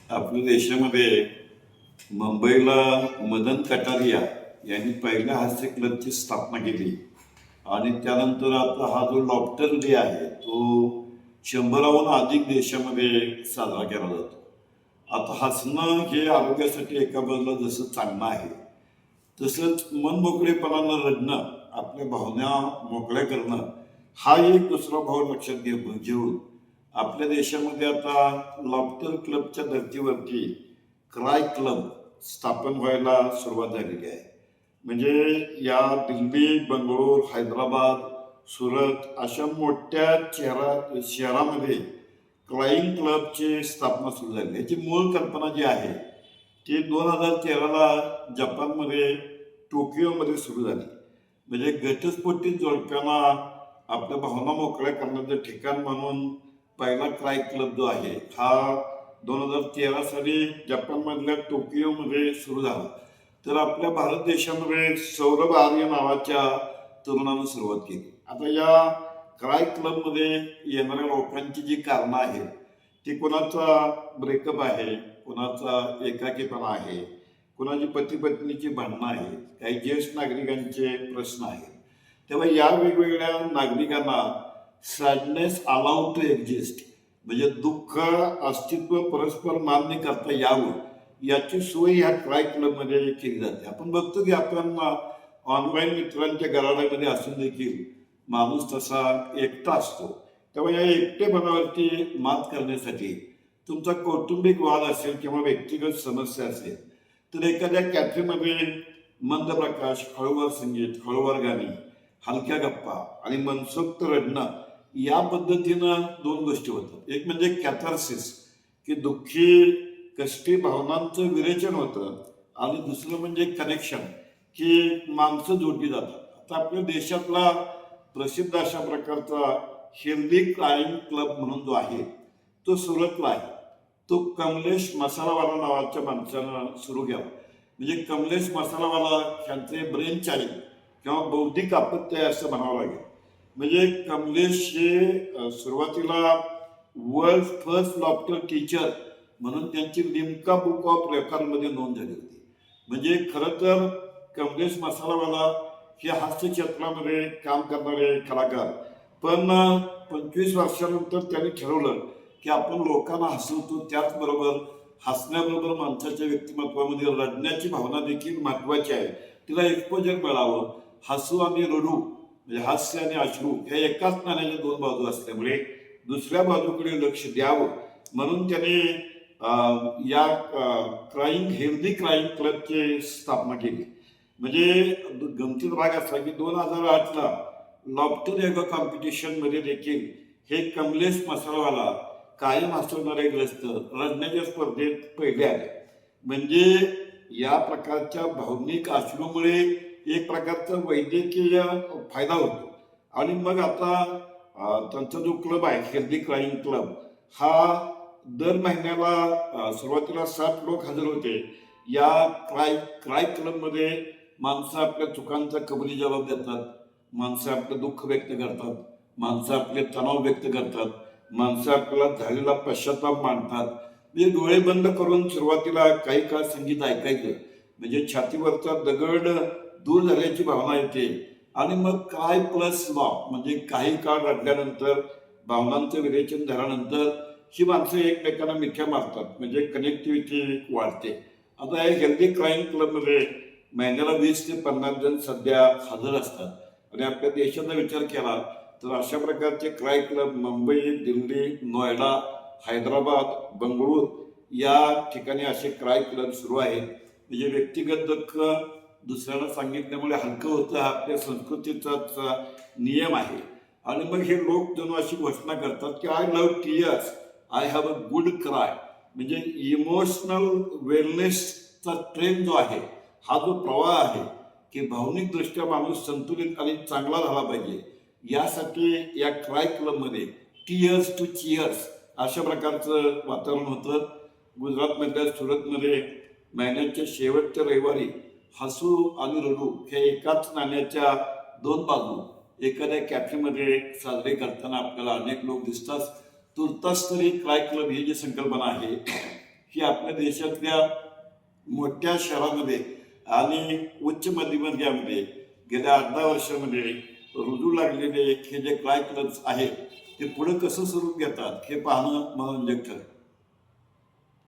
आपल्या देशामध्ये मुंबईला मदन कटारिया यांनी पहिल्या हास्य क्लबची स्थापना केली आणि त्यानंतर आता हा जो लॉफ्टर डे आहे तो 100हून अधिक देशामध्ये साजरा केला जातो. आता हसणं हे आरोग्यासाठी एका बाजूला जसं चांगलं आहे, तसंच मन मोकळेपणानं रडणं, आपल्या भावना मोकळ्या करणं हा एक दुसरा भाव लक्षात घेऊन आपल्या देशामध्ये आता लॉफ्टर क्लबच्या धर्तीवरती क्राय क्लब स्थापन व्हायला सुरुवात झालेली आहे. म्हणजे या दिल्ली, बंगळूर, हैदराबाद, सुरत अशा मोठ्या शहरामध्ये क्राईंग क्लबची स्थापना सुरू झाली. याची मूळ कल्पना जी आहे ती 2013ला जपानमध्ये टोकियोमध्ये सुरू झाली. म्हणजे घटस्फोटित जोडप्यांना आपल्या भावना मोकळ्या करण्याचं ठिकाण म्हणून पहिला क्राय क्लब जो आहे हा 2013 साली जपानमधल्या टोकियोमध्ये सुरू झाला. तर आपल्या भारत देशामध्ये सौरभ आर्य नावाच्या तरुणानं सुरुवात केली. आता या क्राय क्लबमध्ये येणाऱ्या लोकांची जी कारणं आहेत ती कोणाचा ब्रेकअप आहे, कोणाचा एकाकीपणा आहे, कोणाची पती पत्नीची भांडणं आहेत, काही ज्येष्ठ नागरिकांचे प्रश्न आहेत. तेव्हा या वेगवेगळ्या नागरिकांना सॅडनेस अलाउड टू एक्झिस्ट म्हणजे दुःख अस्तित्व परस्पर मान्य करता यावं याची सोय ह्या क्राय क्लबमध्ये केली जाते. आपण बघतो की आपण ऑनलाईन मित्रांच्या घराण्यामध्ये असून देखील माणूस तसा एकटा असतो. तेव्हा या एकटेपणावरती मात करण्यासाठी तुमचा कौटुंबिक वाद असेल किंवा व्यक्तिगत समस्या असेल तर एखाद्या कॅफेमध्ये मंद प्रकाश, हळूवार संगीत, हळूवार गाणी, हलक्या गप्पा आणि मनसोक्त रडणं या पद्धतीनं दोन गोष्टी होतात. एक म्हणजे कॅथार्सिस की दुःखी कष्टी भावनांचं विरेचन होतं आणि दुसरं म्हणजे कनेक्शन की माणसं जोडली जातात. आता आपल्या देशातला प्रसिद्ध अशा प्रकारचा हेल्दी क्राईम क्लब म्हणून जो आहे तो सुरतला आहे. तो कमलेश मसालावाला नावाच्या माणसानं सुरू केला. म्हणजे कमलेश मसालावाला ह्यांचे ब्रेन चाइल्ड किंवा बौद्धिक आपत्ती आहे असं म्हणावं लागेल. म्हणजे कमलेश हे सुरुवातीला वर्ल्ड फर्स्ट लॉफ्टर टीचर म्हणून त्यांची लिम्का बुक ऑफ रेकॉर्डमध्ये नोंद झाली होती. म्हणजे खरं तर कमलेश मसालावाला हे हास्य क्षेत्रामध्ये काम करणारे कलाकार, पण 25 वर्षानंतर त्यांनी ठरवलं की आपण लोकांना हसवतो, त्याचबरोबर हसण्याबरोबर माणसाच्या व्यक्तिमत्वामध्ये रडण्याची भावना देखील महत्वाची आहे, तिला एक्सपोजर मिळावं. हसू आणि रडू म्हणजे हास्य आणि अश्रू हे एकाच नाण्याच्या दोन बाजू असल्यामुळे दुसऱ्या बाजूकडे लक्ष द्यावं म्हणून त्याने या क्राईंग हेल्दी क्राईंग क्लबची स्थापना केली. म्हणजे गमतीचा भाग असा की 2008ला लॉफ्टर योगा कॉम्पिटिशनमध्ये देखील हे कमलेश मसालावाला कायम हसवणारे ग्रस्त रडण्याच्या स्पर्धेत पहिले आले. म्हणजे या प्रकारच्या भावनिक अश्रूमुळे एक प्रकारचा वैद्यकीय फायदा होतो. आणि मग आता त्यांचा जो क्लब आहे हेल्दी क्राईंग क्लब हा दर महिन्याला सुरुवातीला 60 लोक हजर होते. या क्राय क्लबमध्ये माणसं आपल्या चुकांचा कबुली जबाब देतात, माणसं आपलं दुःख व्यक्त करतात, माणसं आपले तणाव व्यक्त करतात, माणसं आपल्याला झालेला पश्चाताप मांडतात. म्हणजे डोळे बंद करून सुरुवातीला काही काळ संगीत ऐकायचं म्हणजे छातीवरचा दगड दूर झाल्याची भावना येते. आणि मग काय प्लस लॉ म्हणजे काही काळ रडल्यानंतर भावनांचं विरेचन झाल्यानंतर ही माणसं एकमेकांना मिठ्या मारतात म्हणजे कनेक्टिव्हिटी वाढते. आता या हेल्दी क्राईम क्लबमध्ये महिन्याला 20 ते 50 जण सध्या हजर असतात. आणि आपल्या देशाचा विचार केला तर अशा प्रकारचे क्राय क्लब मुंबई, दिल्ली, नोएडा, हैदराबाद, बंगळूर या ठिकाणी असे क्राय क्लब सुरू आहेत. म्हणजे व्यक्तिगत दुःख दुसऱ्याला सांगितल्यामुळे हलकं होतं हा आपल्या संस्कृतीचाच नियम आहे. आणि मग हे लोक जणू अशी घोषणा करतात की I love tears, I have a good cry. म्हणजे इमोशनल वेलनेसचा ट्रेंड जो आहे हा जो प्रवाह आहे की भावनिकदृष्ट्या माणूस संतुलित आणि चांगला झाला पाहिजे यासाठी या क्राय क्लबमध्ये टीयर्स टू चियर्स अशा प्रकारचं वातावरण होतं. गुजरातमधल्या सुरतमध्ये महिन्याच्या शेवटच्या रविवारी हसू आणि रडू हे एकाच नाण्याच्या दोन बाजू एखाद्या कॅफेमध्ये साजरे करताना आपल्याला अनेक लोक दिसतात. तुर्तास तरी क्राय क्लब ही जी संकल्पना आहे की आपल्या देशातल्या मोठ्या शहरामध्ये आणि उच्च मध्यमवर्गीयामध्ये गेल्या 18 वर्षामध्ये रुजू लागलेले हे जे क्लाय क्लब्स आहेत ते पुढे कसं स्वरूप घेतात हे पाहणं मनोरंजक ठरतं.